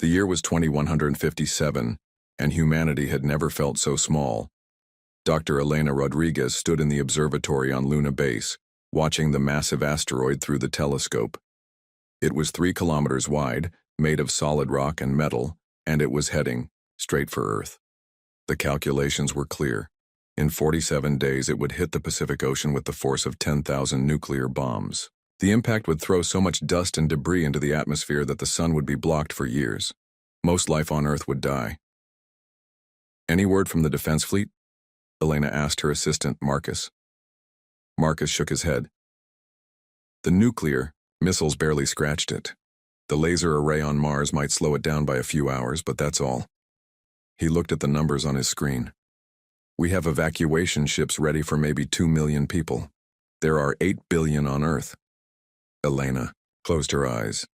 The year was 2157, and humanity had never felt so small. Dr. Elena Rodriguez stood in the observatory on Luna Base, watching the massive asteroid through the telescope. It was 3 kilometers wide, made of solid rock and metal, and it was heading straight for Earth. The calculations were clear. In 47 days, it would hit the Pacific Ocean with the force of 10,000 nuclear bombs. The impact would throw so much dust and debris into the atmosphere that the sun would be blocked for years. Most life on Earth would die. Any word from the defense fleet? Elena asked her assistant, Marcus. Marcus shook his head. The nuclear missiles barely scratched it. The laser array on Mars might slow it down by a few hours, but that's all. He looked at the numbers on his screen. We have evacuation ships ready for maybe 2 million people. There are 8 billion on Earth. Elena closed her eyes.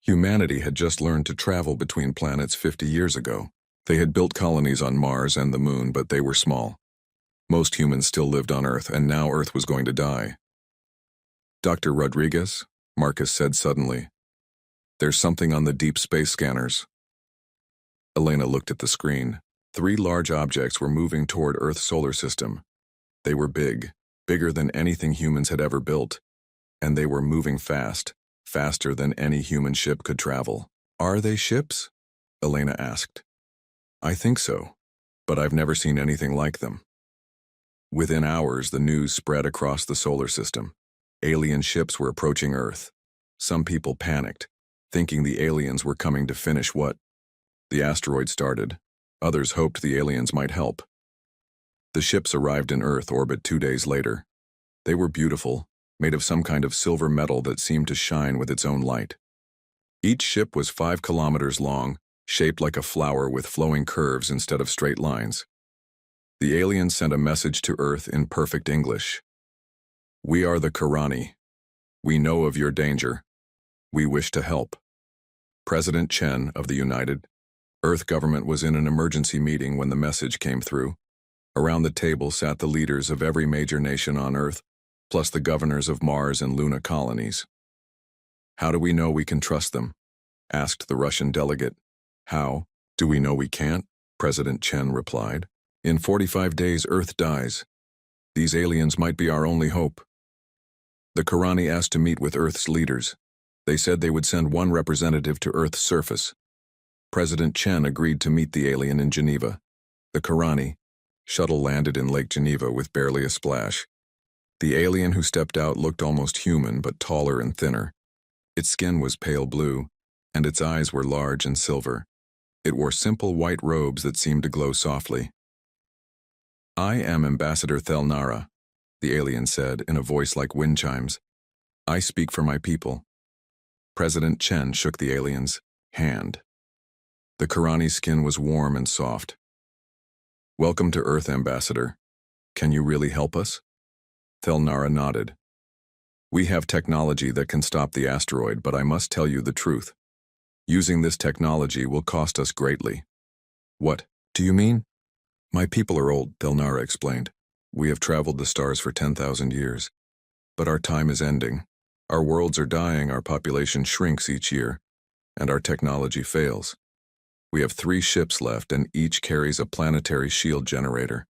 Humanity had just learned to travel between planets 50 years ago. They had built colonies on Mars and the Moon, but they were small. Most humans still lived on Earth, and now Earth was going to die. Dr. Rodriguez, Marcus said suddenly. There's something on the deep space scanners. Elena looked at the screen. 3 large objects were moving toward Earth's solar system. They were big, bigger than anything humans had ever built. And they were moving fast, faster than any human ship could travel. Are they ships? Elena asked. I think so, but I've never seen anything like them. Within hours, the news spread across the solar system. Alien ships were approaching Earth. Some people panicked, thinking the aliens were coming to finish what the asteroid started. Others hoped the aliens might help. The ships arrived in Earth orbit 2 days later. They were beautiful, made of some kind of silver metal that seemed to shine with its own light. Each ship was 5 kilometers long, shaped like a flower with flowing curves instead of straight lines. The aliens sent a message to Earth in perfect English. We are the Karani. We know of your danger. We wish to help. President Chen of the United Earth government was in an emergency meeting when the message came through. Around the table sat the leaders of every major nation on Earth, plus the governors of Mars and Luna colonies. How do we know we can trust them? Asked the Russian delegate. How do we know we can't? President Chen replied. In 45 days, Earth dies. These aliens might be our only hope. The Karani asked to meet with Earth's leaders. They said they would send 1 representative to Earth's surface. President Chen agreed to meet the alien in Geneva. The Karani shuttle landed in Lake Geneva with barely a splash. The alien who stepped out looked almost human, but taller and thinner. Its skin was pale blue, and its eyes were large and silver. It wore simple white robes that seemed to glow softly. I am Ambassador Thelnara, the alien said in a voice like wind chimes. I speak for my people. President Chen shook the alien's hand. The Karani's skin was warm and soft. Welcome to Earth, Ambassador. Can you really help us? Thelnara nodded. We have technology that can stop the asteroid, but I must tell you the truth. Using this technology will cost us greatly. What do you mean? My people are old, Thelnara explained. We have traveled the stars for 10,000 years. But our time is ending. Our worlds are dying, our population shrinks each year, and our technology fails. We have 3 ships left, and each carries a planetary shield generator.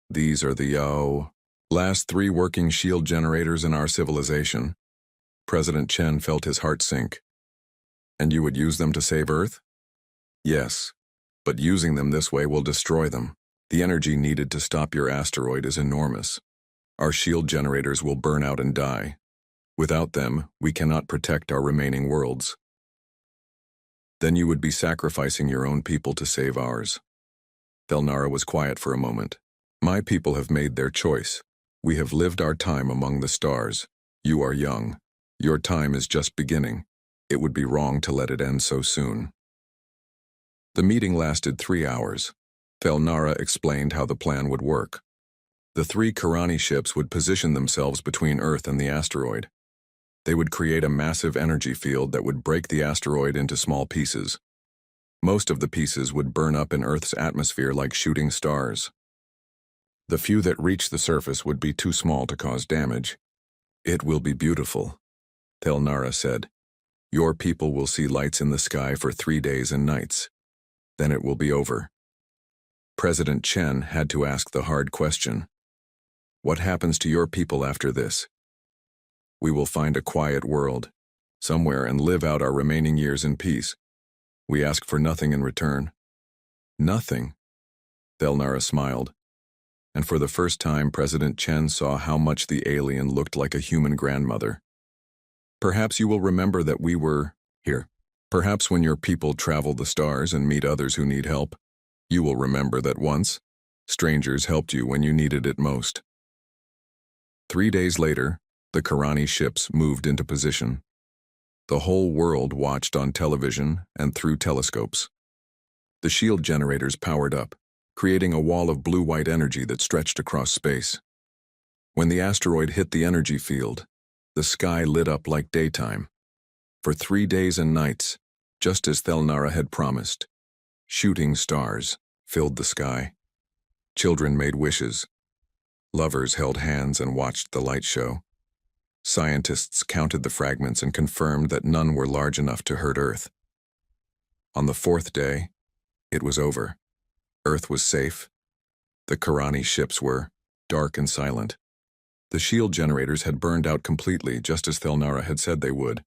These are the last 3 working shield generators in our civilization. President Chen felt his heart sink. And you would use them to save Earth? Yes, but using them this way will destroy them. The energy needed to stop your asteroid is enormous. Our shield generators will burn out and die. Without them, we cannot protect our remaining worlds. Then you would be sacrificing your own people to save ours. Thelnara was quiet for a moment. My people have made their choice. We have lived our time among the stars. You are young. Your time is just beginning. It would be wrong to let it end so soon. The meeting lasted 3 hours. Thelnara explained how the plan would work. The 3 Karani ships would position themselves between Earth and the asteroid. They would create a massive energy field that would break the asteroid into small pieces. Most of the pieces would burn up in Earth's atmosphere like shooting stars. The few that reached the surface would be too small to cause damage. It will be beautiful, Thelnara said. Your people will see lights in the sky for 3 days and nights. Then it will be over. President Chen had to ask the hard question. What happens to your people after this? We will find a quiet world, somewhere, and live out our remaining years in peace. We ask for nothing in return. Nothing. Thelnara smiled. And for the first time, President Chen saw how much the alien looked like a human grandmother. Perhaps you will remember that we were here. Perhaps when your people travel the stars and meet others who need help, you will remember that once, strangers helped you when you needed it most. 3 days later, the Karani ships moved into position. The whole world watched on television and through telescopes. The shield generators powered up, creating a wall of blue-white energy that stretched across space. When the asteroid hit the energy field, the sky lit up like daytime. For 3 days and nights, just as Thelnara had promised, shooting stars filled the sky. Children made wishes. Lovers held hands and watched the light show. Scientists counted the fragments and confirmed that none were large enough to hurt Earth. On the 4th day, it was over. Earth was safe. The Karani ships were dark and silent. The shield generators had burned out completely, just as Thelnara had said they would.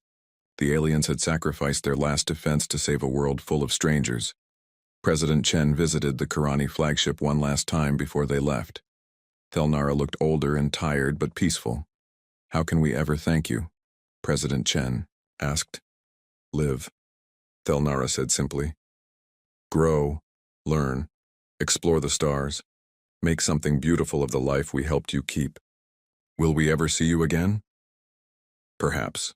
The aliens had sacrificed their last defense to save a world full of strangers. President Chen visited the Karani flagship one last time before they left. Thelnara looked older and tired but peaceful. How can we ever thank you? President Chen asked. Live, Thelnara said simply. Grow, learn, explore the stars, make something beautiful of the life we helped you keep. Will we ever see you again? Perhaps.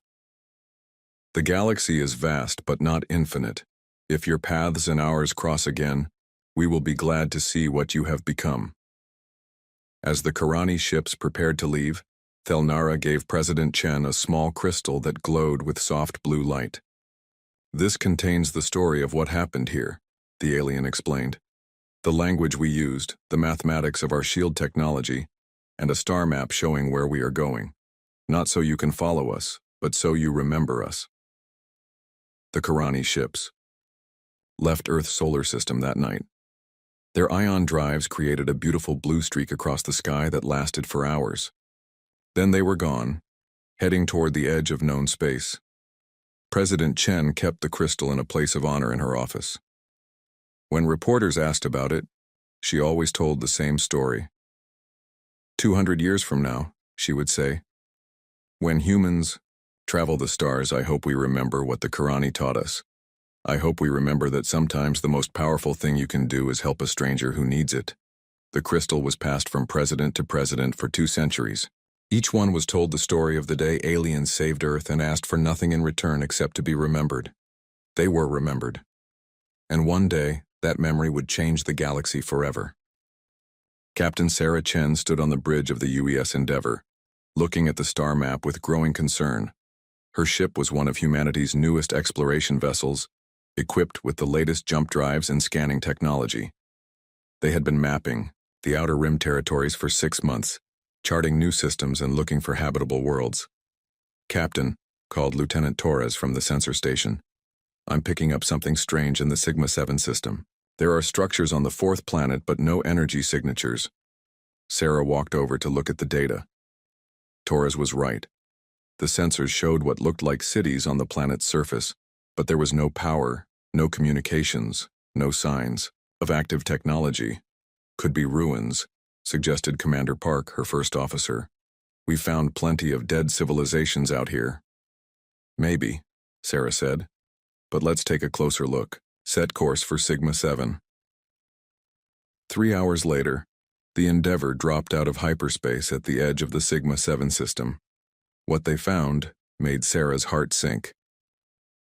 The galaxy is vast but not infinite. If your paths and ours cross again, we will be glad to see what you have become. As the Karani ships prepared to leave, Thelnara gave President Chen a small crystal that glowed with soft blue light. This contains the story of what happened here, the alien explained. The language we used, the mathematics of our shield technology, and a star map showing where we are going. Not so you can follow us, but so you remember us. The Karani ships left Earth's solar system that night. Their ion drives created a beautiful blue streak across the sky that lasted for hours. Then they were gone, heading toward the edge of known space. President Chen kept the crystal in a place of honor in her office. When reporters asked about it, she always told the same story. 200 years from now, she would say, when humans travel the stars, I hope we remember what the Karani taught us. I hope we remember that sometimes the most powerful thing you can do is help a stranger who needs it. The crystal was passed from president to president for 2 centuries. Each one was told the story of the day aliens saved Earth and asked for nothing in return except to be remembered. They were remembered. And one day, that memory would change the galaxy forever. Captain Sarah Chen stood on the bridge of the UES Endeavour, looking at the star map with growing concern. Her ship was one of humanity's newest exploration vessels, equipped with the latest jump drives and scanning technology. They had been mapping the Outer Rim territories for 6 months, charting new systems and looking for habitable worlds. Captain, called Lieutenant Torres from the sensor station. I'm picking up something strange in the Sigma-7 system. There are structures on the 4th planet but no energy signatures. Sarah walked over to look at the data. Torres was right. The sensors showed what looked like cities on the planet's surface, but there was no power, no communications, no signs of active technology. Could be ruins, suggested Commander Park, her first officer. We found plenty of dead civilizations out here. Maybe, Sarah said. But let's take a closer look. Set course for Sigma-7. 3 hours later, the Endeavour dropped out of hyperspace at the edge of the Sigma-7 system. What they found made Sarah's heart sink.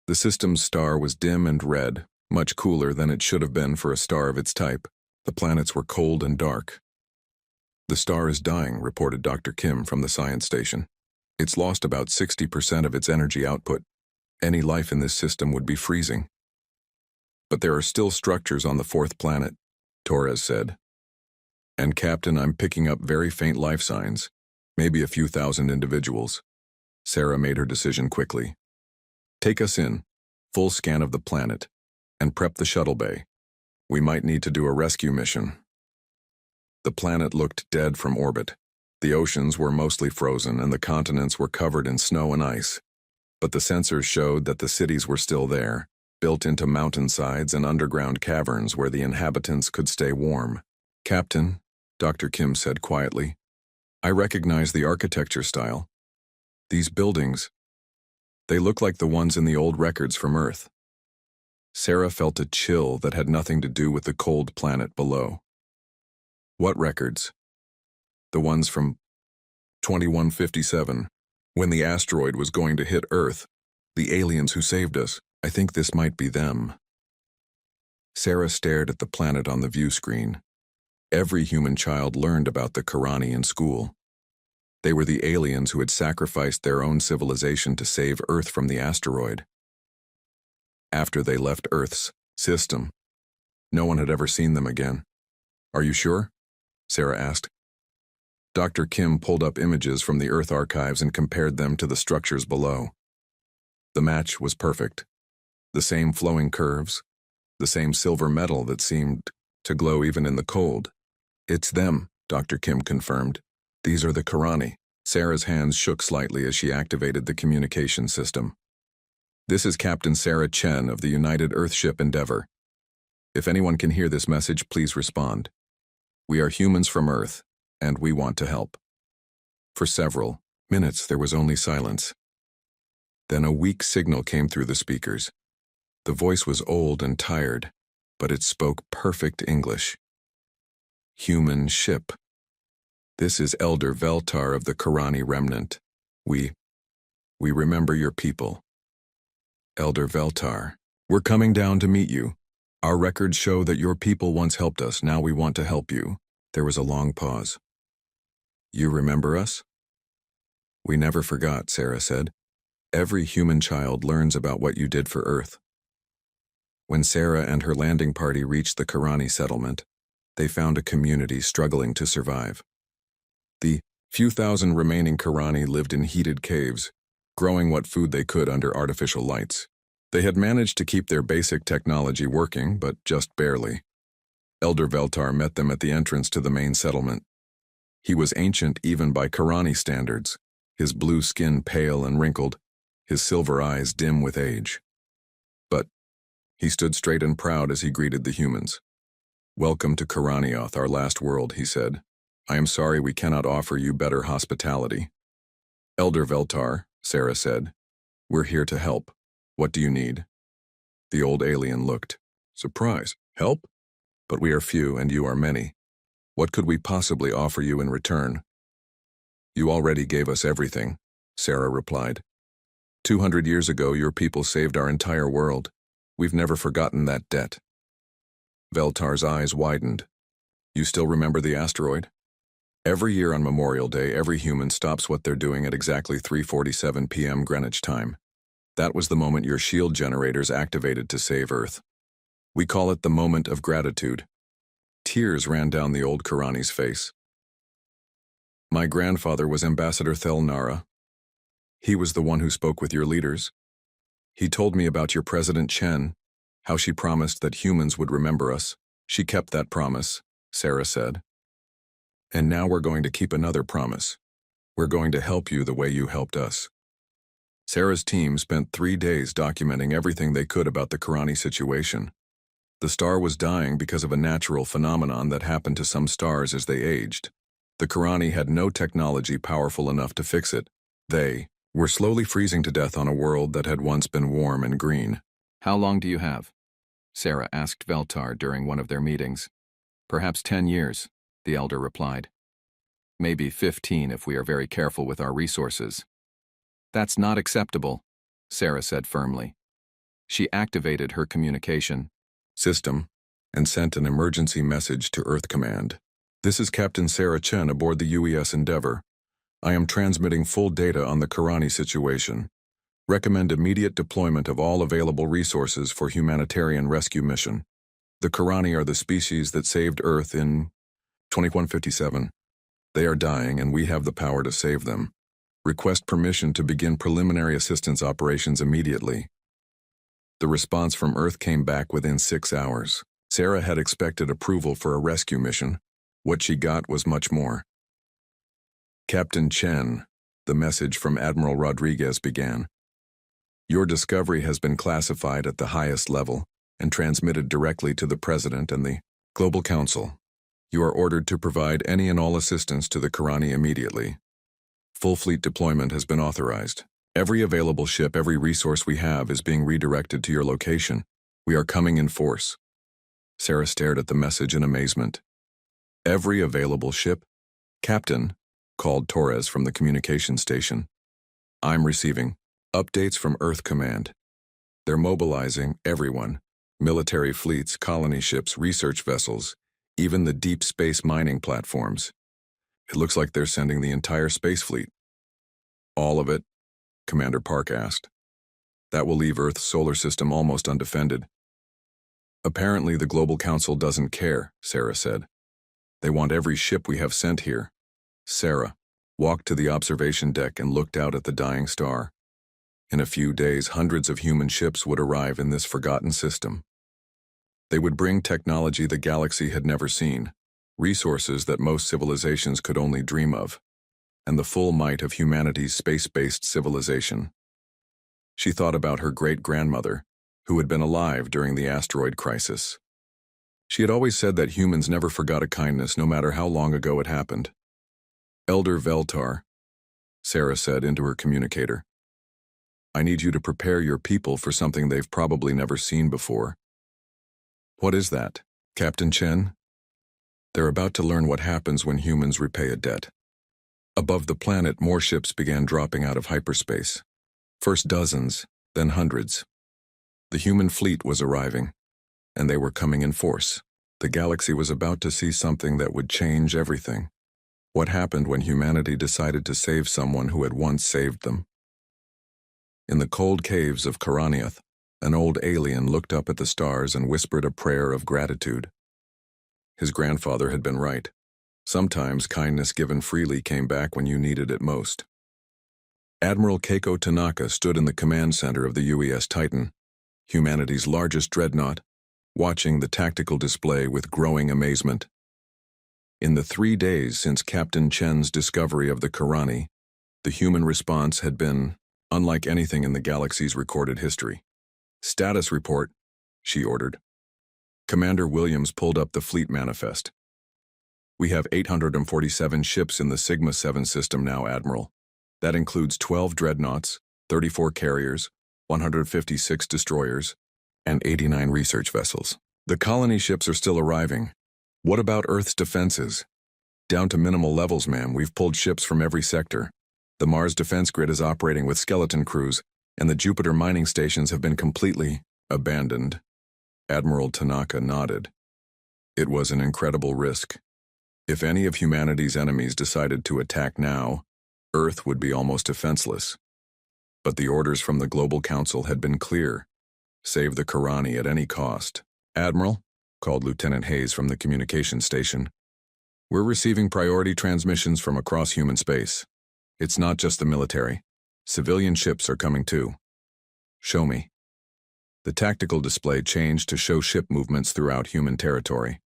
The system's star was dim and red, much cooler than it should have been for a star of its type. The planets were cold and dark. The star is dying, reported Dr. Kim from the science station. It's lost about 60% of its energy output. Any life in this system would be freezing. But there are still structures on the 4th planet, Torres said. And Captain, I'm picking up very faint life signs, maybe a few thousand individuals. Sarah made her decision quickly. Take us in, full scan of the planet, and prep the shuttle bay. We might need to do a rescue mission. The planet looked dead from orbit. The oceans were mostly frozen and the continents were covered in snow and ice. But the sensors showed that the cities were still there, built into mountainsides and underground caverns where the inhabitants could stay warm. "Captain," Dr. Kim said quietly, "I recognize the architecture style. These buildings, they look like the ones in the old records from Earth." Sarah felt a chill that had nothing to do with the cold planet below. "What records?" "The ones from 2157, when the asteroid was going to hit Earth. The aliens who saved us. I think this might be them." Sarah stared at the planet on the view screen. Every human child learned about the Karani in school. They were the aliens who had sacrificed their own civilization to save Earth from the asteroid. After they left Earth's system, no one had ever seen them again. "Are you sure?" Sarah asked. Dr. Kim pulled up images from the Earth archives and compared them to the structures below. The match was perfect. The same flowing curves, the same silver metal that seemed to glow even in the cold. "It's them," Dr. Kim confirmed. "These are the Karani." Sarah's hands shook slightly as she activated the communication system. "This is Captain Sarah Chen of the United Earthship Endeavour. If anyone can hear this message, please respond. We are humans from Earth, and we want to help." For several minutes there was only silence. Then a weak signal came through the speakers. The voice was old and tired, but it spoke perfect English. "Human ship. This is Elder Veltar of the Karani Remnant. We remember your people. Elder Veltar, we're coming down to meet you. Our records show that your people once helped us, now we want to help you." There was a long pause. "You remember us?" "We never forgot," Sarah said. "Every human child learns about what you did for Earth." When Sarah and her landing party reached the Karani settlement, they found a community struggling to survive. The few thousand remaining Karani lived in heated caves, growing what food they could under artificial lights. They had managed to keep their basic technology working, but just barely. Elder Veltar met them at the entrance to the main settlement. He was ancient even by Karani standards, his blue skin pale and wrinkled, his silver eyes dim with age. But he stood straight and proud as he greeted the humans. "Welcome to Karanioth, our last world," he said. "I am sorry we cannot offer you better hospitality." "Elder Veltar," Sarah said, "we're here to help. What do you need?" The old alien looked. "Surprise. Help? But we are few and you are many. What could we possibly offer you in return?" "You already gave us everything," Sarah replied. 200 years ago, your people saved our entire world. We've never forgotten that debt." Veltar's eyes widened. "You still remember the asteroid?" Every year on Memorial Day, every human stops what they're doing at exactly 3:47 p.m. Greenwich time. That was the moment your shield generators activated to save Earth. We call it the moment of gratitude. Tears ran down the old Karani's face. "My grandfather was Ambassador Thelnara. He was the one who spoke with your leaders. He told me about your President Chen, how she promised that humans would remember us. She kept that promise," Sarah said. "And now we're going to keep another promise. We're going to help you the way you helped us." Sarah's team spent 3 days documenting everything they could about the Karani situation. The star was dying because of a natural phenomenon that happened to some stars as they aged. The Karani had no technology powerful enough to fix it. They were slowly freezing to death on a world that had once been warm and green. "How long do you have?" Sarah asked Veltar during one of their meetings. "Perhaps 10 years, the elder replied. "Maybe 15 if we are very careful with our resources." "That's not acceptable," Sarah said firmly. She activated her communication system and sent an emergency message to Earth Command. "This is Captain Sarah Chen aboard the UES Endeavour. I am transmitting full data on the Karani situation. Recommend immediate deployment of all available resources for humanitarian rescue mission. The Karani are the species that saved Earth in 2157. They are dying and we have the power to save them. Request permission to begin preliminary assistance operations immediately. The response from Earth came back within 6 hours. Sarah had expected approval for a rescue mission. What she got was much more. Captain Chen, the message from Admiral Rodriguez began. Your discovery has been classified at the highest level and transmitted directly to the President and the Global Council. You are ordered to provide any and all assistance to the Karani immediately. Full fleet deployment has been authorized. Every available ship, every resource we have is being redirected to your location. We are coming in force. Sarah stared at the message in amazement. Every available ship? Captain, called Torres from the communication station. I'm receiving updates from Earth Command. They're mobilizing everyone. Military fleets, colony ships, research vessels, even the deep space mining platforms. It looks like they're sending the entire space fleet. All of it? Commander Park asked. That will leave Earth's solar system almost undefended. Apparently the Global Council doesn't care, Sarah said. They want every ship we have sent here. Sarah walked to the observation deck and looked out at the dying star. In a few days, hundreds of human ships would arrive in this forgotten system. They would bring technology the galaxy had never seen, resources that most civilizations could only dream of, and the full might of humanity's space-based civilization. She thought about her great-grandmother, who had been alive during the asteroid crisis. She had always said that humans never forgot a kindness, no matter how long ago it happened. Elder Veltar, Sarah said into her communicator. I need you to prepare your people for something they've probably never seen before. What is that, Captain Chen? They're about to learn what happens when humans repay a debt. Above the planet, more ships began dropping out of hyperspace. First dozens, then hundreds. The human fleet was arriving, and they were coming in force. The galaxy was about to see something that would change everything. What happened when humanity decided to save someone who had once saved them? In the cold caves of Karaniath, an old alien looked up at the stars and whispered a prayer of gratitude. His grandfather had been right. Sometimes kindness given freely came back when you needed it most. Admiral Keiko Tanaka stood in the command center of the UES Titan, humanity's largest dreadnought, watching the tactical display with growing amazement. In the 3 days since Captain Chen's discovery of the Karani, the human response had been unlike anything in the galaxy's recorded history. Status report, she ordered. Commander Williams pulled up the fleet manifest. We have 847 ships in the Sigma-7 system now, Admiral. That includes 12 dreadnoughts, 34 carriers, 156 destroyers, and 89 research vessels. The colony ships are still arriving. What about Earth's defenses? Down to minimal levels, ma'am. We've pulled ships from every sector. The Mars defense grid is operating with skeleton crews, and the Jupiter mining stations have been completely abandoned. Admiral Tanaka nodded. It was an incredible risk. If any of humanity's enemies decided to attack now, Earth would be almost defenseless. But the orders from the Global Council had been clear. Save the Karani at any cost. Admiral, called Lieutenant Hayes from the communication station. We're receiving priority transmissions from across human space. It's not just the military. Civilian ships are coming too. Show me. The tactical display changed to show ship movements throughout human territory.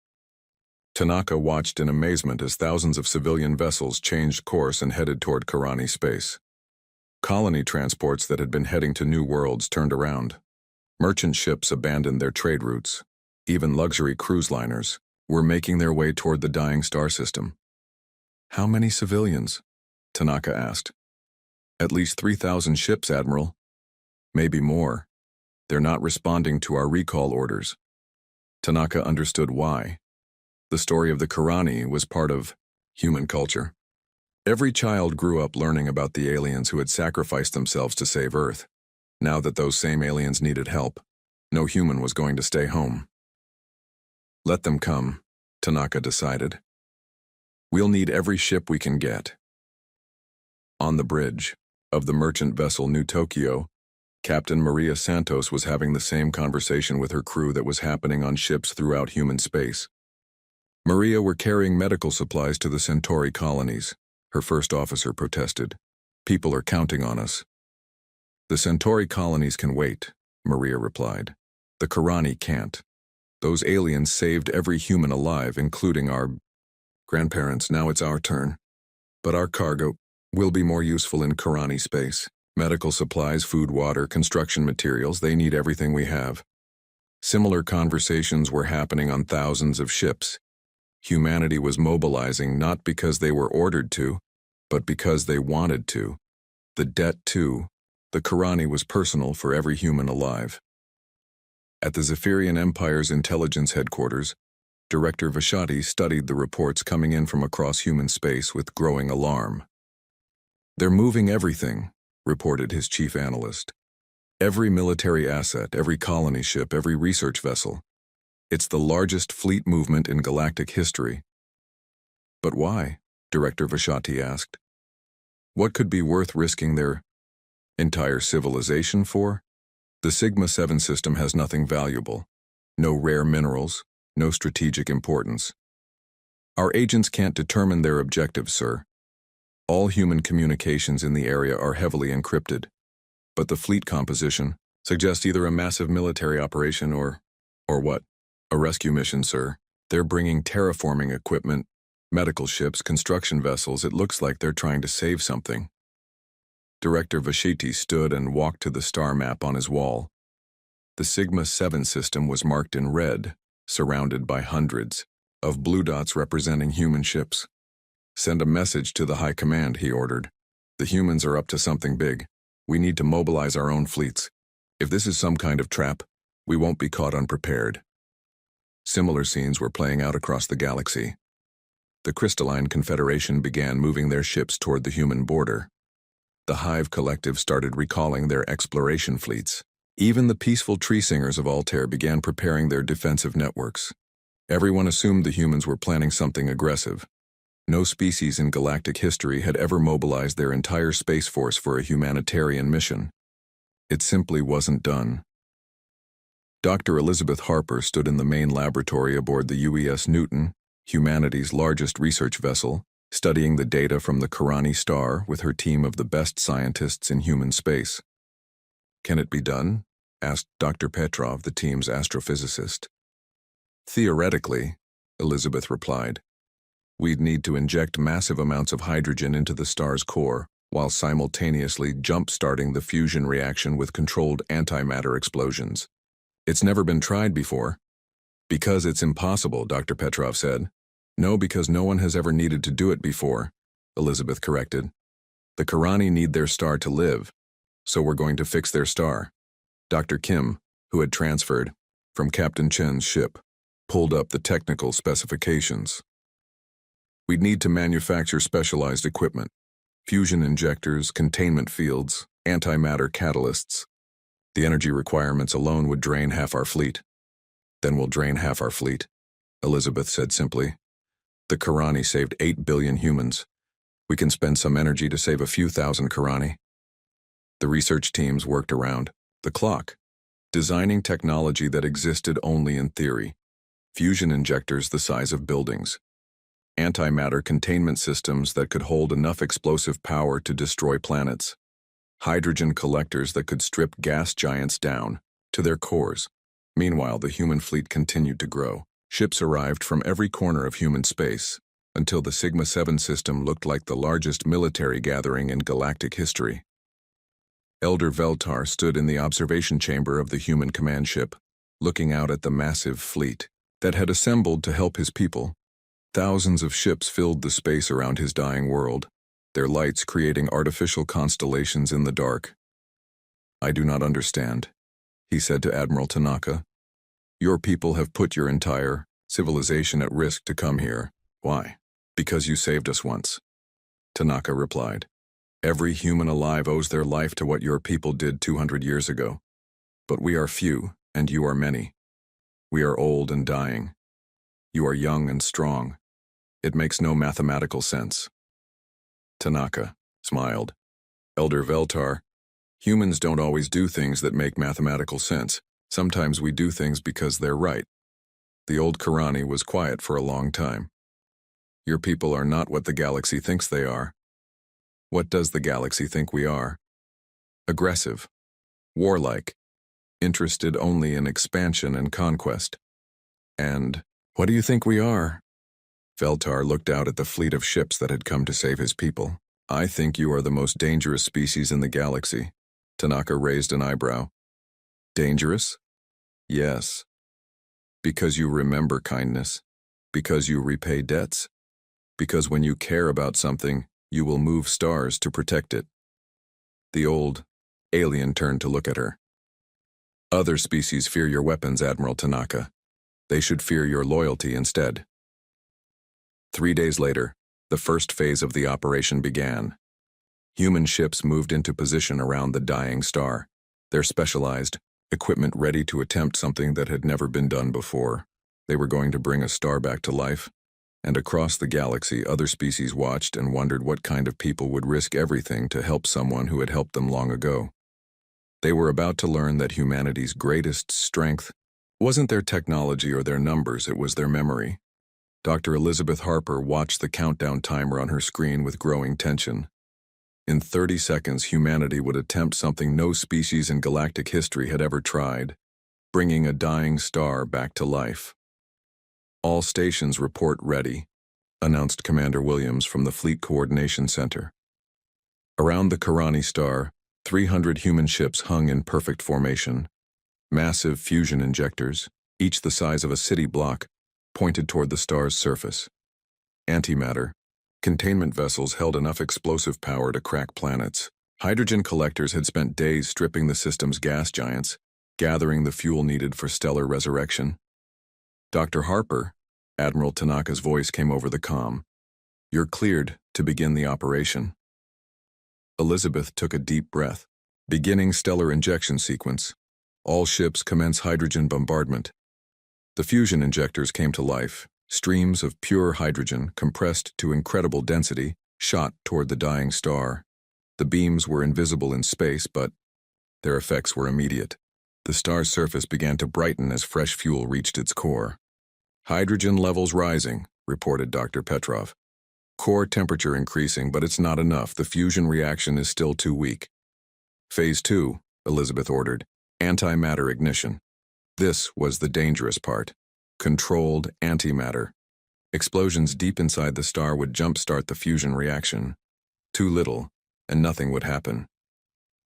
Tanaka watched in amazement as thousands of civilian vessels changed course and headed toward Karani space. Colony transports that had been heading to new worlds turned around. Merchant ships abandoned their trade routes. Even luxury cruise liners were making their way toward the dying star system. How many civilians? Tanaka asked. At least 3,000 ships, Admiral. Maybe more. They're not responding to our recall orders. Tanaka understood why. The story of the Karani was part of human culture. Every child grew up learning about the aliens who had sacrificed themselves to save Earth. Now that those same aliens needed help, no human was going to stay home. Let them come, Tanaka decided. We'll need every ship we can get. On the bridge of the merchant vessel New Tokyo, Captain Maria Santos was having the same conversation with her crew that was happening on ships throughout human space. Maria were carrying medical supplies to the Centauri colonies, her first officer protested. People are counting on us. The Centauri colonies can wait, Maria replied. The Karani can't. Those aliens saved every human alive, including our grandparents. Now it's our turn. But our cargo will be more useful in Karani space. Medical supplies, food, water, construction materials, they need everything we have. Similar conversations were happening on thousands of ships. Humanity was mobilizing not because they were ordered to, but because they wanted to. The debt, too. The Karani was personal for every human alive. At the Zephyrian Empire's intelligence headquarters, Director Vashati studied the reports coming in from across human space with growing alarm. "They're moving everything," reported his chief analyst. "Every military asset, every colony ship, every research vessel. It's the largest fleet movement in galactic history." "But why?" Director Vashati asked. "What could be worth risking their entire civilization for? The Sigma-7 system has nothing valuable. No rare minerals, no strategic importance. Our agents can't determine their objectives, sir. All human communications in the area are heavily encrypted. But the fleet composition suggests either a massive military operation or what? A rescue mission, sir. They're bringing terraforming equipment, medical ships, construction vessels. It looks like they're trying to save something." Director Vashiti stood and walked to the star map on his wall. The Sigma-7 system was marked in red, surrounded by hundreds of blue dots representing human ships. "Send a message to the High Command," he ordered. "The humans are up to something big. We need to mobilize our own fleets. If this is some kind of trap, we won't be caught unprepared." Similar scenes were playing out across the galaxy. The Crystalline Confederation began moving their ships toward the human border. The Hive Collective started recalling their exploration fleets. Even the peaceful tree singers of Altair began preparing their defensive networks. Everyone assumed the humans were planning something aggressive. No species in galactic history had ever mobilized their entire space force for a humanitarian mission. It simply wasn't done. Dr. Elizabeth Harper stood in the main laboratory aboard the UES Newton, humanity's largest research vessel, studying the data from the Karani star with her team of the best scientists in human space. "Can it be done?" asked Dr. Petrov, the team's astrophysicist. "Theoretically," Elizabeth replied. "We'd need to inject massive amounts of hydrogen into the star's core, while simultaneously jump-starting the fusion reaction with controlled antimatter explosions. It's never been tried before." "Because it's impossible," Dr. Petrov said. "No, because no one has ever needed to do it before," Elizabeth corrected. "The Karani need their star to live, so we're going to fix their star." Dr. Kim, who had transferred from Captain Chen's ship, pulled up the technical specifications. "We'd need to manufacture specialized equipment, fusion injectors, containment fields, antimatter catalysts. The energy requirements alone would drain half our fleet." "Then we'll drain half our fleet," Elizabeth said simply. "The Karani saved 8 billion humans. We can spend some energy to save a few thousand Karani." The research teams worked around the clock, designing technology that existed only in theory. Fusion injectors the size of buildings. Antimatter containment systems that could hold enough explosive power to destroy planets. Hydrogen collectors that could strip gas giants down to their cores. Meanwhile, the human fleet continued to grow. Ships arrived from every corner of human space, until the Sigma-7 system looked like the largest military gathering in galactic history. Elder Veltar stood in the observation chamber of the human command ship, looking out at the massive fleet that had assembled to help his people. Thousands of ships filled the space around his dying world, their lights creating artificial constellations in the dark. "I do not understand," he said to Admiral Tanaka. "Your people have put your entire civilization at risk to come here. Why?" "Because you saved us once," Tanaka replied. "Every human alive owes their life to what your people did 200 years ago. But we are few, and you are many. We are old and dying. You are young and strong. It makes no mathematical sense." Tanaka smiled. "Elder Veltar, humans don't always do things that make mathematical sense. Sometimes we do things because they're right. The old Karani was quiet for a long time. Your people are not what the galaxy thinks they are. What does the galaxy think we are? Aggressive, warlike, interested only in expansion and conquest. And what do you think we are? Veltar looked out at the fleet of ships that had come to save his people. I think you are the most dangerous species in the galaxy. Tanaka raised an eyebrow. Dangerous? Yes. Because you remember kindness. Because you repay debts. Because when you care about something, you will move stars to protect it. The old alien turned to look at her. Other species fear your weapons, Admiral Tanaka. They should fear your loyalty instead. 3 days later, the first phase of the operation began. Human ships moved into position around the dying star, their specialized equipment ready to attempt something that had never been done before. They were going to bring a star back to life, and across the galaxy other species watched and wondered what kind of people would risk everything to help someone who had helped them long ago. They were about to learn that humanity's greatest strength wasn't their technology or their numbers, it was their memory. Dr. Elizabeth Harper watched the countdown timer on her screen with growing tension. In 30 seconds, humanity would attempt something no species in galactic history had ever tried, bringing a dying star back to life. All stations report ready, announced Commander Williams from the Fleet Coordination Center. Around the Karani star, 300 human ships hung in perfect formation. Massive fusion injectors, each the size of a city block, pointed toward the star's surface. Antimatter, containment vessels held enough explosive power to crack planets. Hydrogen collectors had spent days stripping the system's gas giants, gathering the fuel needed for stellar resurrection. Dr. Harper, Admiral Tanaka's voice came over the comm. You're cleared to begin the operation. Elizabeth took a deep breath. Beginning stellar injection sequence. All ships commence hydrogen bombardment. The fusion injectors came to life. Streams of pure hydrogen, compressed to incredible density, shot toward the dying star. The beams were invisible in space, but their effects were immediate. The star's surface began to brighten as fresh fuel reached its core. Hydrogen levels rising, reported Dr. Petrov. Core temperature increasing, but it's not enough. The fusion reaction is still too weak. Phase 2, Elizabeth ordered. Antimatter ignition. This was the dangerous part. Controlled antimatter. Explosions deep inside the star would jumpstart the fusion reaction. Too little, and nothing would happen.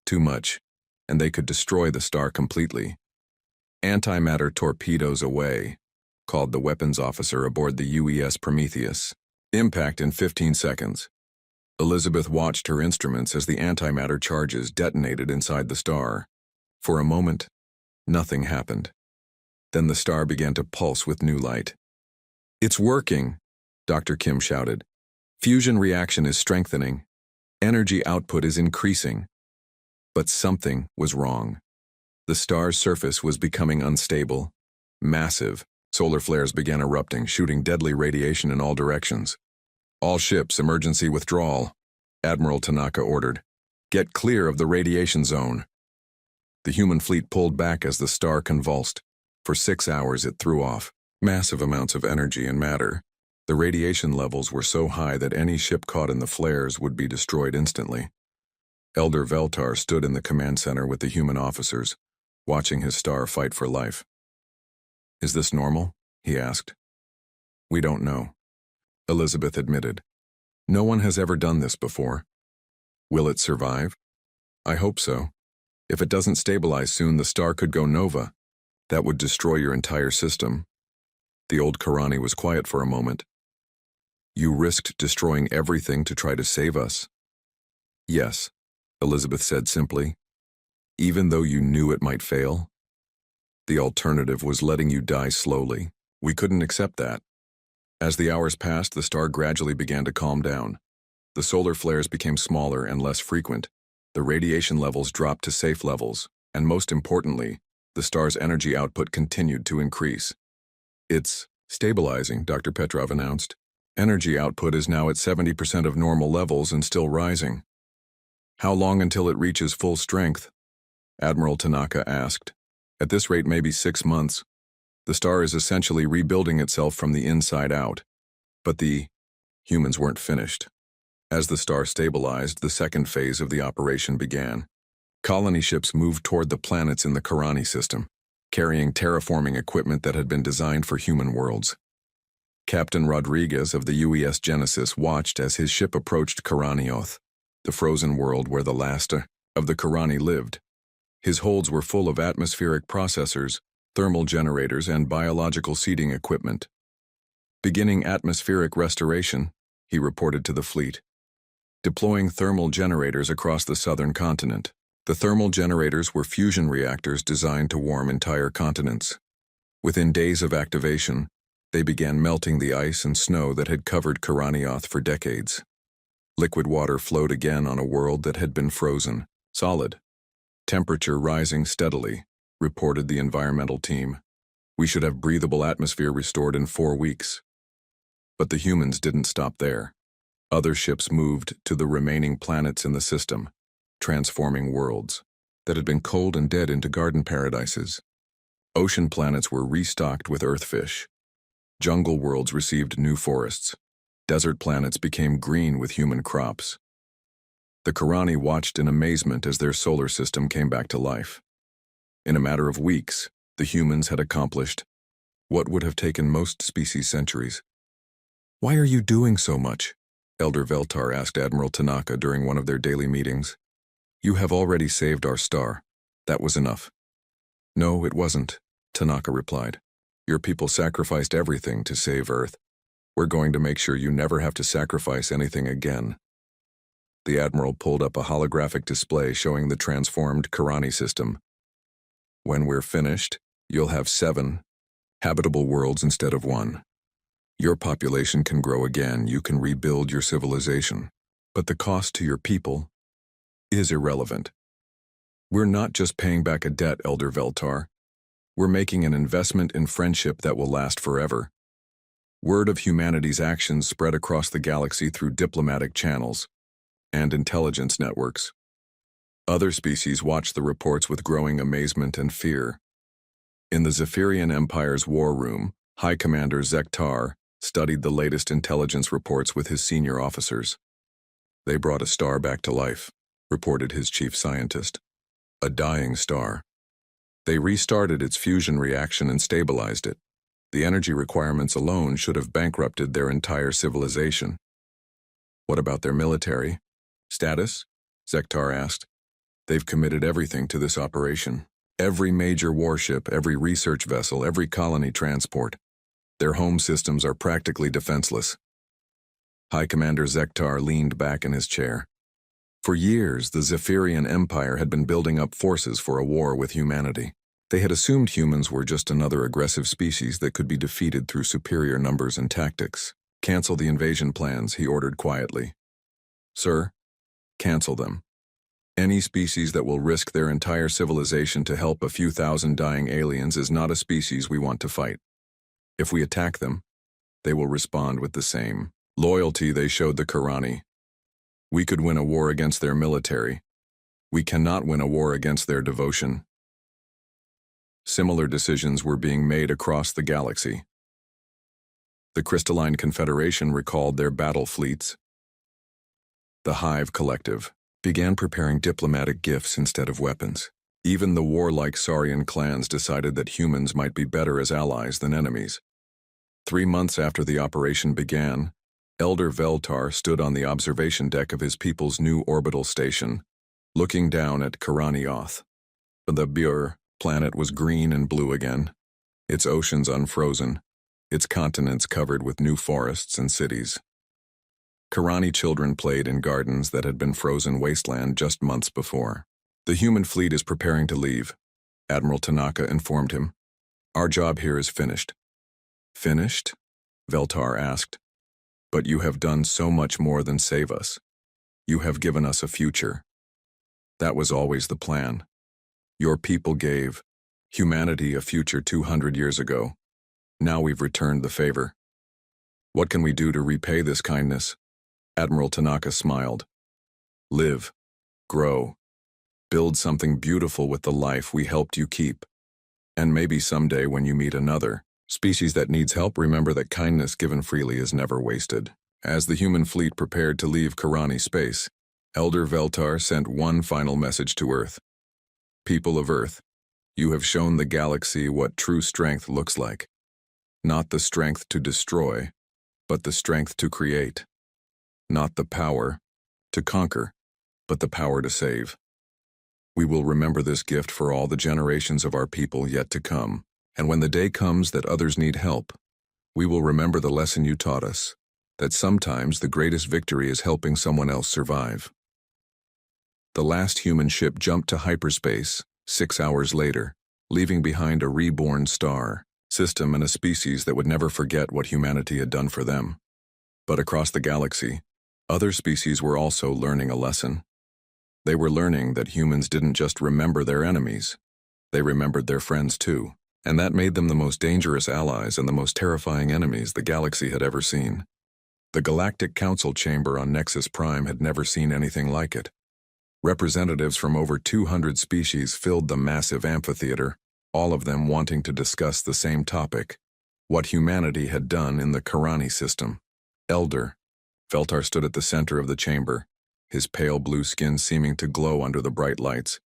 Too much, and they could destroy the star completely. Antimatter torpedoes away, called the weapons officer aboard the UES Prometheus. Impact in 15 seconds. Elizabeth watched her instruments as the antimatter charges detonated inside the star. For a moment, nothing happened. Then the star began to pulse with new light. It's working, Dr. Kim shouted. Fusion reaction is strengthening. Energy output is increasing. But something was wrong. The star's surface was becoming unstable. Massive. Solar flares began erupting, shooting deadly radiation in all directions. All ships, emergency withdrawal, Admiral Tanaka ordered. Get clear of the radiation zone. The human fleet pulled back as the star convulsed. For 6 hours it threw off massive amounts of energy and matter. The radiation levels were so high that any ship caught in the flares would be destroyed instantly. Elder Veltar stood in the command center with the human officers, watching his star fight for life. Is this normal? He asked. We don't know, Elizabeth admitted. No one has ever done this before. Will it survive? I hope so. If it doesn't stabilize soon, the star could go nova. That would destroy your entire system. The old Karani was quiet for a moment. You risked destroying everything to try to save us. Yes, Elizabeth said simply. Even though you knew it might fail? The alternative was letting you die slowly. We couldn't accept that. As the hours passed, the star gradually began to calm down. The solar flares became smaller and less frequent. The radiation levels dropped to safe levels, and most importantly, the star's energy output continued to increase. It's stabilizing, Dr. Petrov announced. Energy output is now at 70% of normal levels and still rising. How long until it reaches full strength? Admiral Tanaka asked. At this rate, maybe 6 months. The star is essentially rebuilding itself from the inside out. But the humans weren't finished. As the star stabilized, the second phase of the operation began. Colony ships moved toward the planets in the Karani system, carrying terraforming equipment that had been designed for human worlds. Captain Rodriguez of the UES Genesis watched as his ship approached Karanioth, the frozen world where the last of the Karani lived. His holds were full of atmospheric processors, thermal generators, and biological seeding equipment. Beginning atmospheric restoration, he reported to the fleet. Deploying thermal generators across the southern continent. The thermal generators were fusion reactors designed to warm entire continents. Within days of activation, they began melting the ice and snow that had covered Karanioth for decades. Liquid water flowed again on a world that had been frozen, solid. Temperature rising steadily, reported the environmental team. We should have breathable atmosphere restored in 4 weeks. But the humans didn't stop there. Other ships moved to the remaining planets in the system, transforming worlds that had been cold and dead into garden paradises. Ocean planets were restocked with earthfish. Jungle worlds received new forests. Desert planets became green with human crops. The Karani watched in amazement as their solar system came back to life. In a matter of weeks, the humans had accomplished what would have taken most species centuries. "Why are you doing so much?" Elder Veltar asked Admiral Tanaka during one of their daily meetings. "You have already saved our star. That was enough." "No, it wasn't," Tanaka replied. "Your people sacrificed everything to save Earth. We're going to make sure you never have to sacrifice anything again." The Admiral pulled up a holographic display showing the transformed Karani system. "When we're finished, you'll have 7 habitable worlds instead of 1. Your population can grow again, you can rebuild your civilization. But the cost to your people is irrelevant. We're not just paying back a debt, Elder Veltar. We're making an investment in friendship that will last forever." Word of humanity's actions spread across the galaxy through diplomatic channels and intelligence networks. Other species watched the reports with growing amazement and fear. In the Zephyrian Empire's war room, High Commander Zektar studied the latest intelligence reports with his senior officers. "They brought a star back to life," reported his chief scientist. "A dying star. They restarted its fusion reaction and stabilized it. The energy requirements alone should have bankrupted their entire civilization." "What about their military status?" Zektar asked. "They've committed everything to this operation. Every major warship, every research vessel, every colony transport. Their home systems are practically defenseless." High Commander Zektar leaned back in his chair. For years, the Zephyrian Empire had been building up forces for a war with humanity. They had assumed humans were just another aggressive species that could be defeated through superior numbers and tactics. "Cancel the invasion plans," he ordered quietly. "Sir, cancel them. Any species that will risk their entire civilization to help a few thousand dying aliens is not a species we want to fight. If we attack them, they will respond with the same loyalty they showed the Karani. We could win a war against their military. We cannot win a war against their devotion." Similar decisions were being made across the galaxy. The Crystalline Confederation recalled their battle fleets. The Hive Collective began preparing diplomatic gifts instead of weapons. Even the warlike Saurian clans decided that humans might be better as allies than enemies. 3 months after the operation began, Elder Veltar stood on the observation deck of his people's new orbital station, looking down at Karanioth. The Bur planet was green and blue again, its oceans unfrozen, its continents covered with new forests and cities. Karani children played in gardens that had been frozen wasteland just months before. "The human fleet is preparing to leave," Admiral Tanaka informed him. "Our job here is finished." "Finished?" Veltar asked. "But you have done so much more than save us. You have given us a future. That was always the plan. Your people gave humanity a future 200 years ago. Now we've returned the favor. What can we do to repay this kindness?" Admiral Tanaka smiled. "Live, grow, build something beautiful with the life we helped you keep. And maybe someday when you meet another species that needs help, remember that kindness given freely is never wasted." As the human fleet prepared to leave Karani space, Elder Veltar sent one final message to Earth. People of Earth, you have shown the galaxy what true strength looks like. Not the strength to destroy, but the strength to create. Not the power to conquer, but the power to save. We will remember this gift for all the generations of our people yet to come, and when the day comes that others need help, we will remember the lesson you taught us, that sometimes the greatest victory is helping someone else survive. The last human ship jumped to hyperspace 6 hours later, leaving behind a reborn star system and a species that would never forget what humanity had done for them. But across the galaxy, other species were also learning a lesson. They were learning that humans didn't just remember their enemies, they remembered their friends too, and that made them the most dangerous allies and the most terrifying enemies the galaxy had ever seen. The Galactic Council chamber on Nexus Prime had never seen anything like it. Representatives from over 200 species filled the massive amphitheater, all of them wanting to discuss the same topic: what humanity had done in the Karani system. Elder Veltar stood at the center of the chamber, his pale blue skin seeming to glow under the bright lights.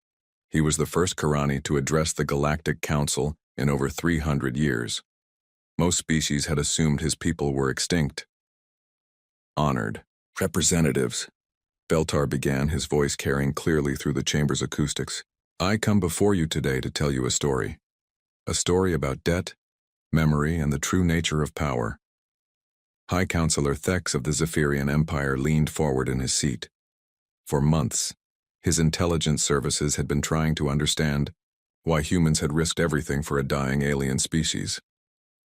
He was the first Karani to address the Galactic Council in over 300 years. Most species had assumed his people were extinct. Honored representatives, Veltar began, his voice carrying clearly through the chamber's acoustics. I come before you today to tell you a story. A story about debt, memory, and the true nature of power. High Counselor Thex of the Zephyrian Empire leaned forward in his seat. For months, his intelligence services had been trying to understand why humans had risked everything for a dying alien species.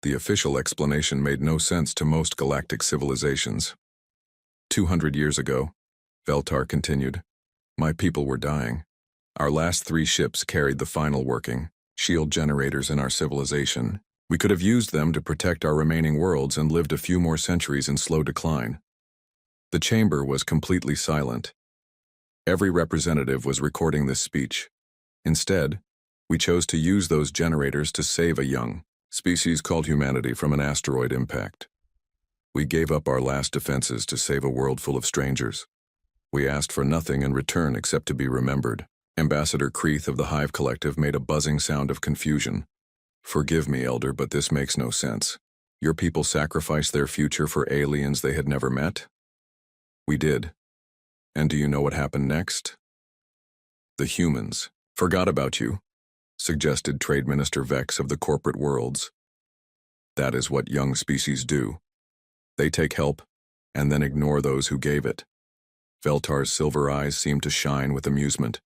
The official explanation made no sense to most galactic civilizations. 200 years ago, Veltar continued, my people were dying. Our last 3 ships carried the final working shield generators in our civilization. We could have used them to protect our remaining worlds and lived a few more centuries in slow decline. The chamber was completely silent. Every representative was recording this speech. Instead, we chose to use those generators to save a young species called humanity from an asteroid impact. We gave up our last defenses to save a world full of strangers. We asked for nothing in return except to be remembered. Ambassador Kreeth of the Hive Collective made a buzzing sound of confusion. Forgive me, Elder, but this makes no sense. Your people sacrificed their future for aliens they had never met? We did. And do you know what happened next? The humans forgot about you, suggested Trade Minister Vex of the Corporate Worlds. That is what young species do. They take help, and then ignore those who gave it. Veltar's silver eyes seemed to shine with amusement.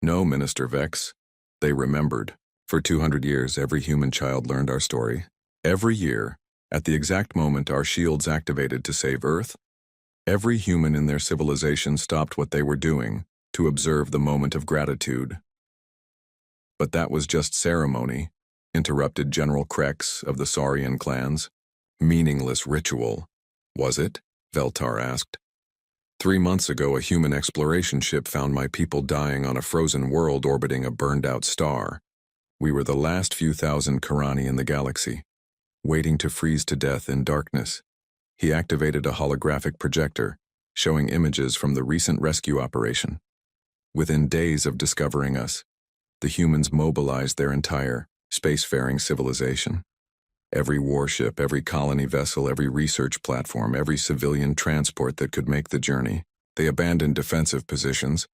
No, Minister Vex. They remembered. For 200 years, every human child learned our story. Every year, at the exact moment our shields activated to save Earth, every human in their civilization stopped what they were doing to observe the moment of gratitude. But that was just ceremony, interrupted General Krex of the Saurian clans. Meaningless ritual. Was it? Veltar asked. 3 months ago, a human exploration ship found my people dying on a frozen world orbiting a burned-out star. We were the last few thousand Karani in the galaxy, waiting to freeze to death in darkness. He activated a holographic projector, showing images from the recent rescue operation. Within days of discovering us, the humans mobilized their entire spacefaring civilization. Every warship, every colony vessel, every research platform, every civilian transport that could make the journey. They abandoned defensive positions,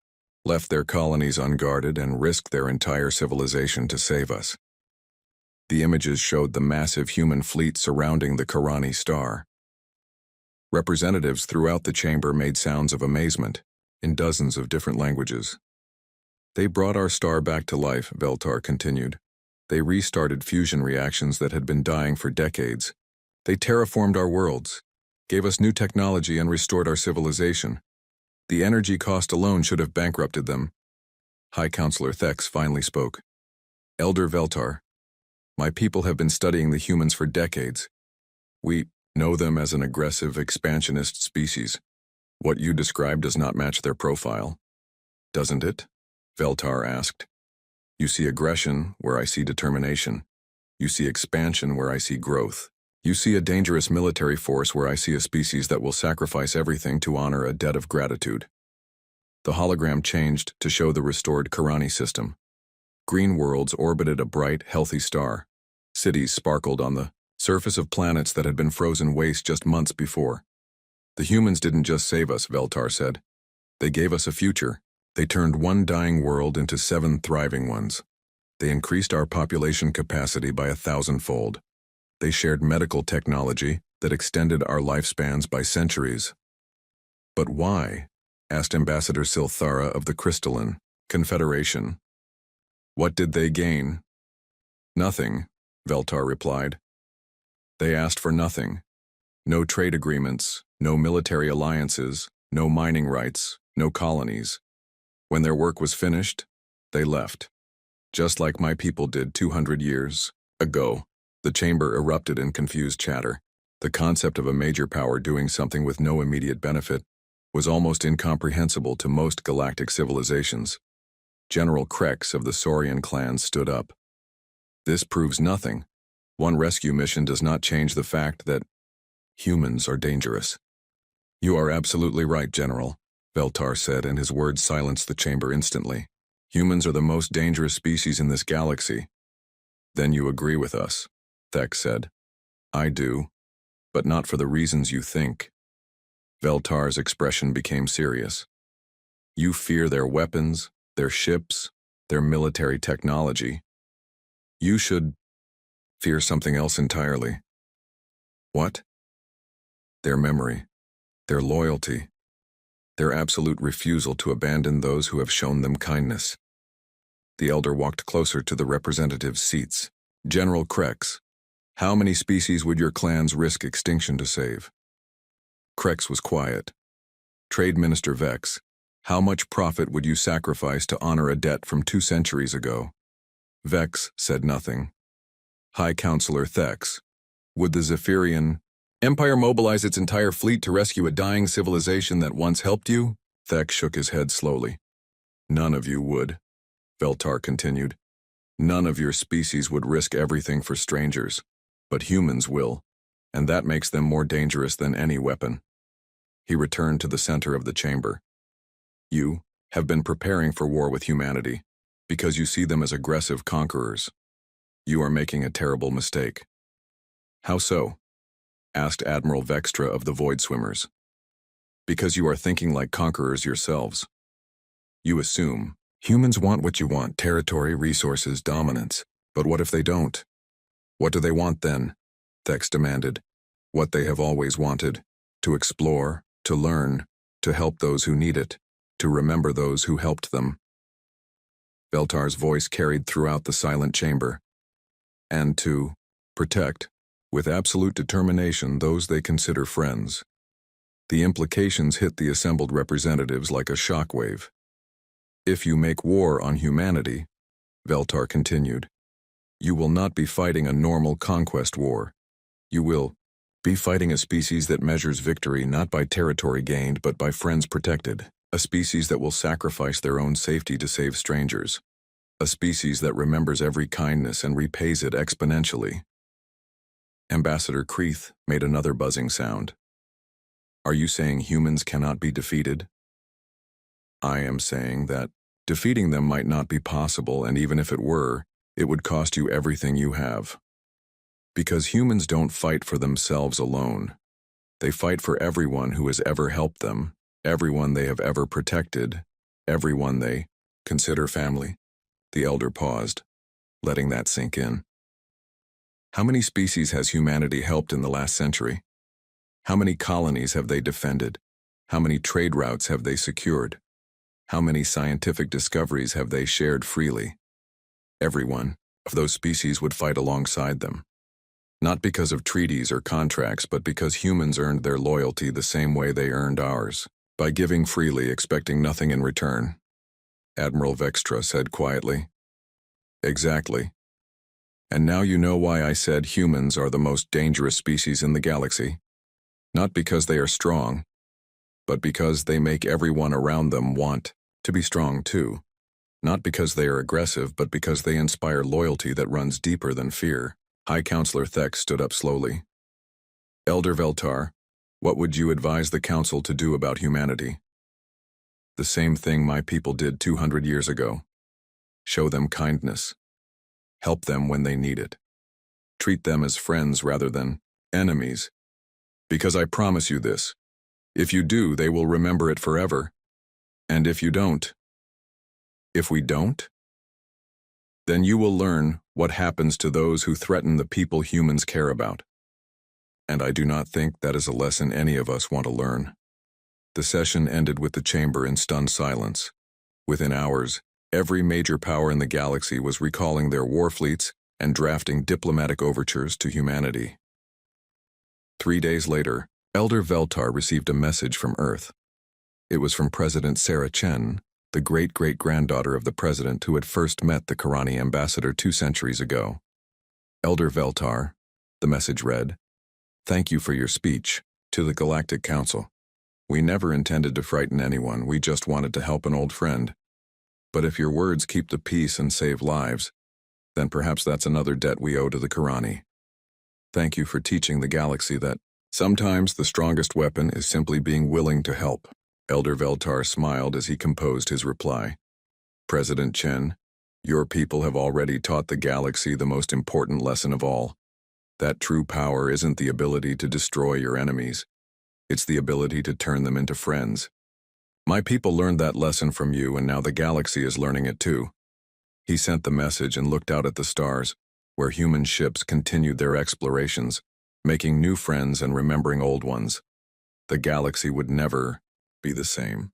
left their colonies unguarded, and risked their entire civilization to save us. The images showed the massive human fleet surrounding the Karani star. Representatives throughout the chamber made sounds of amazement, in dozens of different languages. They brought our star back to life, Veltar continued. They restarted fusion reactions that had been dying for decades. They terraformed our worlds, gave us new technology, and restored our civilization. The energy cost alone should have bankrupted them. High Counselor Thex finally spoke. Elder Veltar, my people have been studying the humans for decades. We know them as an aggressive, expansionist species. What you described does not match their profile. Doesn't it? Veltar asked. You see aggression where I see determination. You see expansion where I see growth. You see a dangerous military force where I see a species that will sacrifice everything to honor a debt of gratitude. The hologram changed to show the restored Karani system. Green worlds orbited a bright, healthy star. Cities sparkled on the surface of planets that had been frozen waste just months before. The humans didn't just save us, Veltar said. They gave us a future. They turned one dying world into 7 thriving ones. They increased our population capacity by 1,000-fold. They shared medical technology that extended our lifespans by centuries. But why? Asked Ambassador Silthara of the Crystalline Confederation. What did they gain? Nothing, Veltar replied. They asked for nothing. No trade agreements, no military alliances, no mining rights, no colonies. When their work was finished, they left. Just like my people did 200 years ago. The chamber erupted in confused chatter. The concept of a major power doing something with no immediate benefit was almost incomprehensible to most galactic civilizations. General Krex of the Saurian clan stood up. This proves nothing. One rescue mission does not change the fact that humans are dangerous. You are absolutely right, General, Veltar said, and his words silenced the chamber instantly. Humans are the most dangerous species in this galaxy. Then you agree with us, Thek said. I do, but not for the reasons you think. Veltar's expression became serious. You fear their weapons, their ships, their military technology. You should fear something else entirely. What? Their memory, their loyalty, their absolute refusal to abandon those who have shown them kindness. The elder walked closer to the representatives' seats. General Krex, how many species would your clans risk extinction to save? Krex was quiet. Trade Minister Vex, how much profit would you sacrifice to honor a debt from 2 centuries ago? Vex said nothing. High Counselor Thex, would the Zephyrian Empire mobilize its entire fleet to rescue a dying civilization that once helped you? Thex shook his head slowly. None of you would, Veltar continued. None of your species would risk everything for strangers, but humans will, and that makes them more dangerous than any weapon. He returned to the center of the chamber. You have been preparing for war with humanity because you see them as aggressive conquerors. You are making a terrible mistake. How so? Asked Admiral Vextra of the Void Swimmers. Because you are thinking like conquerors yourselves. You assume humans want what you want, territory, resources, dominance. But what if they don't? What do they want then? Thex demanded. What they have always wanted. To explore, to learn, to help those who need it, to remember those who helped them. Veltar's voice carried throughout the silent chamber. And to protect, with absolute determination, those they consider friends. The implications hit the assembled representatives like a shockwave. If you make war on humanity, Veltar continued, you will not be fighting a normal conquest war. You will be fighting a species that measures victory not by territory gained but by friends protected. A species that will sacrifice their own safety to save strangers. A species that remembers every kindness and repays it exponentially. Ambassador Kreeth made another buzzing sound. Are you saying humans cannot be defeated? I am saying that defeating them might not be possible, and even if it were, it would cost you everything you have. Because humans don't fight for themselves alone. They fight for everyone who has ever helped them, everyone they have ever protected, everyone they consider family. The elder paused, letting that sink in. How many species has humanity helped in the last century? How many colonies have they defended? How many trade routes have they secured? How many scientific discoveries have they shared freely? Every one of those species would fight alongside them. Not because of treaties or contracts, but because humans earned their loyalty the same way they earned ours, by giving freely, expecting nothing in return. Admiral Vextra said quietly. Exactly. And now you know why I said humans are the most dangerous species in the galaxy. Not because they are strong, but because they make everyone around them want to be strong too. Not because they are aggressive, but because they inspire loyalty that runs deeper than fear. High Counselor Thex stood up slowly. Elder Veltar, what would you advise the Council to do about humanity? The same thing my people did 200 years ago. Show them kindness. Help them when they need it. Treat them as friends rather than enemies. Because I promise you this, if you do, they will remember it forever. And if you don't, if we don't, then you will learn what happens to those who threaten the people humans care about. And I do not think that is a lesson any of us want to learn. The session ended with the chamber in stunned silence. Within hours, every major power in the galaxy was recalling their war fleets and drafting diplomatic overtures to humanity. 3 days later, Elder Veltar received a message from Earth. It was from President Sarah Chen, the great-great-granddaughter of the president who had first met the Karani ambassador 2 centuries ago. Elder Veltar, the message read, "Thank you for your speech to the Galactic Council. We never intended to frighten anyone, we just wanted to help an old friend. But if your words keep the peace and save lives, then perhaps that's another debt we owe to the Karani. Thank you for teaching the galaxy that sometimes the strongest weapon is simply being willing to help." Elder Veltar smiled as he composed his reply. "President Chen, your people have already taught the galaxy the most important lesson of all. That true power isn't the ability to destroy your enemies. It's the ability to turn them into friends. My people learned that lesson from you, and now the galaxy is learning it too." He sent the message and looked out at the stars, where human ships continued their explorations, making new friends and remembering old ones. The galaxy would never be the same.